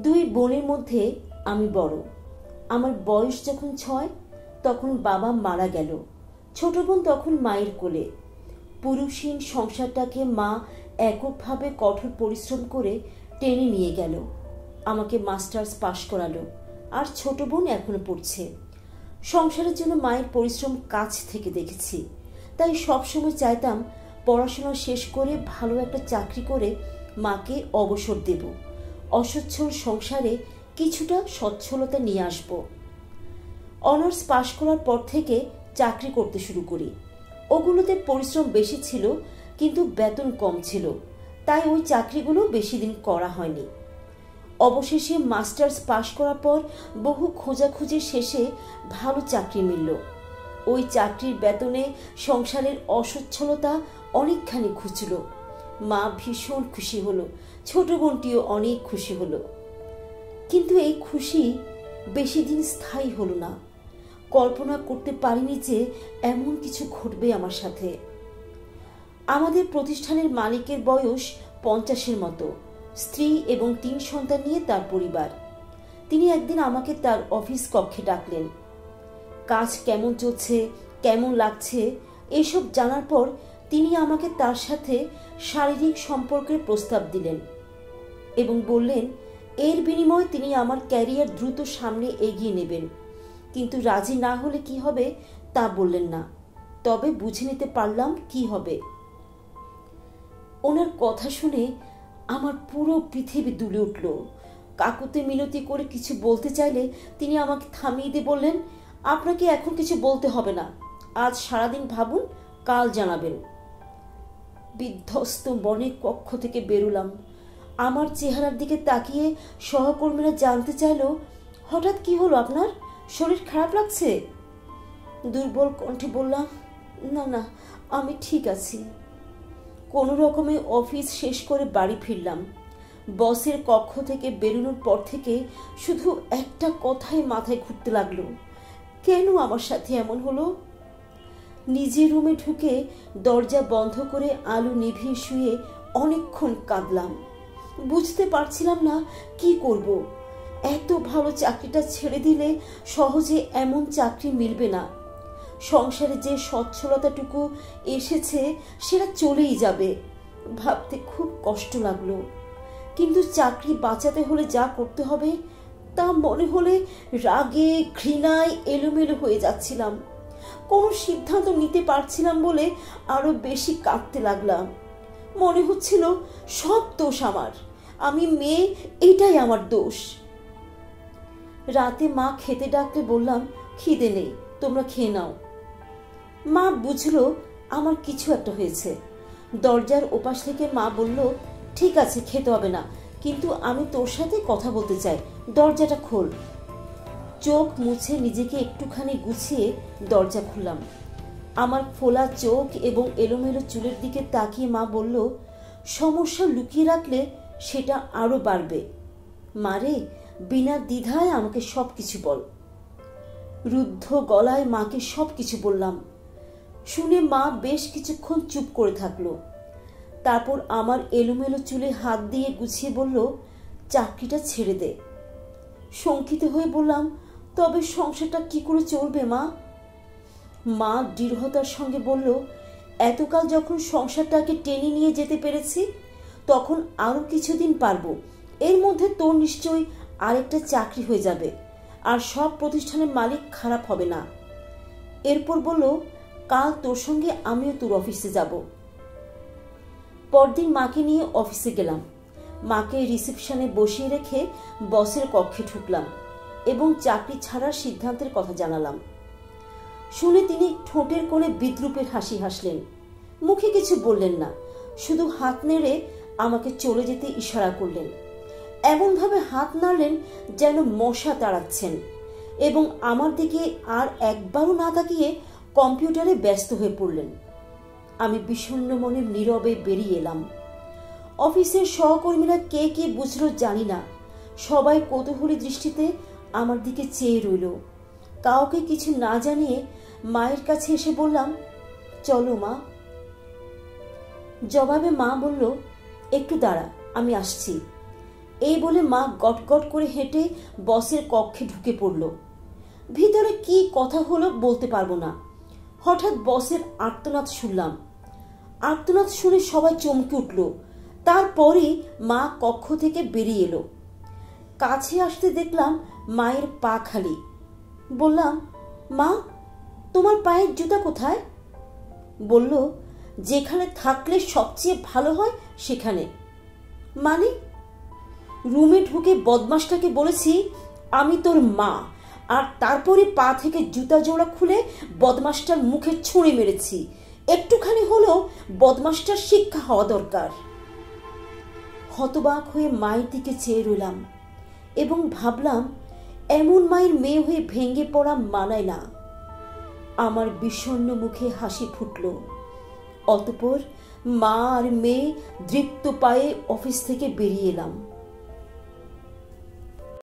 দুই বোনের মধ্যে আমি বড়। আমার বয়স যখন 6 তখন বাবা মারা গেল। ছোট বোন তখন মায়ের কোলে। পুরুষহীন সংসারটাকে মা এককভাবে কঠোর পরিশ্রম করে টেনে নিয়ে গেল। আমাকে মাস্টার্স পাশ করালো, আর ছোট বোন এখনো পড়ছে। সংসারের জন্য মায়ের পরিশ্রম কাছ থেকে দেখেছি, তাই সবসময় চাইতাম পড়াশোনা শেষ করে ভালো একটা চাকরি করে মাকে অবসর দেব, অসচ্ছল সংসারে কিছুটা সচ্ছলতা নিয়ে আসব। অনার্স পাশ করার পর থেকে চাকরি করতে শুরু করি। ওগুলোতে পরিশ্রম বেশি ছিল, কিন্তু বেতন কম ছিল, তাই ওই চাকরিগুলো বেশি দিন করা হয়নি। অবশেষে মাস্টার্স পাশ করার পর বহু খোঁজাখুঁজির শেষে ভালো চাকরি মিলল। ওই চাকরির বেতনে সংসারের অসচ্ছলতা অনেকখানি ঘুচল। মা ভীষণ খুশি হলো, ছোট বোনটিও অনেক খুশি হলো। কিন্তু এই খুশি বেশি দিন স্থায়ী হলো না। কল্পনা করতে পারিনি যে এমন কিছু ঘটবে আমার সাথে। আমাদের প্রতিষ্ঠানের মালিকের বয়স 50-এর মতো, স্ত্রী এবং 3 সন্তান নিয়ে তার পরিবার। তিনি একদিন আমাকে তার অফিস কক্ষে ডাকলেন। কাজ কেমন চলছে, কেমন লাগছে এসব জানার পর তিনি আমাকে তার সাথে শারীরিক সম্পর্কের প্রস্তাব দিলেন এবং বললেন এর বিনিময়ে তিনি আমার ক্যারিয়ার দ্রুত সামনে এগিয়ে নেবেন। কিন্তু রাজি না হলে কি হবে তা বললেন না, তবে বুঝে নিতে পারলাম কি হবে। ওনার কথা শুনে আমার পুরো পৃথিবী দুলে উঠল। কাকুতে মিনতি করে কিছু বলতে চাইলে তিনি আমাকে থামিয়ে দিয়ে বললেন, আপনাকে এখন কিছু বলতে হবে না, আজ সারাদিন ভাবুন, কাল জানাবেন। বিধ্বস্ত মনে কক্ষ থেকে বেরোলাম। আমার চেহারার দিকে তাকিয়ে সহকর্মীরা জানতে চাইল, হঠাৎ কি হলো আপনার, শরীর খারাপ লাগছে? দুর্বল কণ্ঠে বললাম, না না, আমি ঠিক আছি। কোনো রকমে অফিস শেষ করে বাড়ি ফিরলাম। বসের কক্ষ থেকে বেরোনোর পর থেকে শুধু একটা কথাই মাথায় ঘুরতে লাগলো, কেন আমার সাথে এমন হলো? নিজের রুমে ঢুকে দরজা বন্ধ করে আলো নিভিয়ে শুয়ে অনেকক্ষণ কাঁদলাম। বুঝতে পারছিলাম না কি করব। এত ভালো চাকরিটা ছেড়ে দিলে সহজে এমন চাকরি মিলবে না। সংসারে যে সচ্ছলতাটুকু এসেছে সেটা চলেই যাবে। ভাবতে খুব কষ্ট লাগলো। কিন্তু চাকরি বাঁচাতে হলে যা করতে হবে তা মনে হলে রাগে ঘৃণায় এলোমেলো হয়ে যাচ্ছিলাম। কোনো সিদ্ধান্ত নিতে পারছিলাম বলে আরো বেশি কাঁদতে লাগলাম। মনে হচ্ছিল সব দোষ আমার, আমি মেয়ে, এটাই আমার দোষ। রাতে মা খেতে ডাকলে বললাম, খিদে নেই, তোমরা খেয়ে নাও। মা বুঝলো আমার কিছু একটা হয়েছে। দরজার ওপাশ থেকে মা বলল, ঠিক আছে খেতে হবে না, কিন্তু আমি তোর সাথে কথা বলতে চাই, দরজাটা খোল। চোখ মুছে নিজেকে একটুখানি গুছিয়ে দরজা খুললাম। আমার ফোলা চোখ এবং এলোমেলো চুলের দিকে তাকিয়ে মা বলল, সমস্যা লুকিয়ে রাখলে সেটা আরো বাড়বে। মারে, বিনা দ্বিধায় আমাকে সবকিছু বল। রুদ্ধ গলায় মাকে সবকিছু বললাম। শুনে মা বেশ কিছুক্ষণ চুপ করে থাকলো। তারপর আমার এলোমেলো চুলে হাত দিয়ে গুছিয়ে বলল, চাকরিটা ছেড়ে দে। শঙ্কিত হয়ে বললাম, তবে সংসারটা কি করে চলবে মা? মা দৃঢ়তার সঙ্গে বলল, এতকাল যখন সংসারটাকে টেনে নিয়ে যেতে পেরেছি তখন আরো কিছুদিন পারবো। এর মধ্যে তোর নিশ্চয়ই আরেকটা চাকরি হয়ে যাবে, আর সব প্রতিষ্ঠানের মালিক খারাপ হবে না। এরপর বলল, কাল তোর সঙ্গে আমিও তোর অফিসে যাব। পরদিন মাকে নিয়ে অফিসে গেলাম। মাকে রিসেপশনে বসিয়ে রেখে বসের কক্ষে ঢুকলাম এবং চাকরি ছাড়ার সিদ্ধান্তের কথা জানালাম। শুনে তিনি ঠোঁটের কোণে বিদ্রূপের হাসি হাসলেন। মুখে কিছু বললেন না, শুধু হাত নেড়ে আমাকে চলে যেতে ইশারা করলেন। এমনভাবে হাত নাড়লেন যেন মশা তাড়াচ্ছেন, এবং আমার দিকে আর একবারও না তাকিয়ে কম্পিউটারে ব্যস্ত হয়ে পড়লেন। আমি বিষণ্ণ মনে নীরবে বেরিয়ে এলাম। অফিসের সহকর্মীরা কে কে বুঝলো জানি না, সবাই কৌতূহলী দৃষ্টিতে আমার দিকে চেয়ে রইল। কাউকে কিছু না জানিয়ে মায়ের কাছে এসে বললাম, চলো মা। জবাবে মা বলল, একটু দাঁড়া, আমি আসছি। এই বলে মা গটগট করে হেঁটে বসের কক্ষে ঢুকে পড়ল। ভিতরে কি কথা হলো বলতে পারবো না। হঠাৎ বসের আর্তনাদ শুনলাম। আর্তনাদ শুনে সবাই চমকে উঠল। তারপরে মা কক্ষ থেকে বেরিয়ে এলো। কাছে আসতে দেখলাম মায়ের পা খালি। বললাম, মা, তোমার পায়ের জুতা কোথায়? বলল, যেখানে থাকলে সবচেয়ে ভালো হয় সেখানে। মানে? রুমে ঢুকে বদমাসটাকে বলেছি আমি তোর মা, আর তারপরে পা থেকে জুতা জোড়া খুলে বদমাসটার মুখে ছুঁড়ে মেরেছি। একটুখানি হলেও বদমাসটার শিক্ষা হওয়া দরকার। হতবাক হয়ে মায়ের দিকে চেয়ে রইলাম এবং ভাবলাম, এমন মায়ের মেয়ে হয়ে ভেঙে পড়া মানায় না। আমার বিষণ্ণ মুখে হাসি ফুটল। অতঃপর মা আর মেয়ে দৃপ্ত পায়ে অফিস থেকে বেরিয়ে এলাম।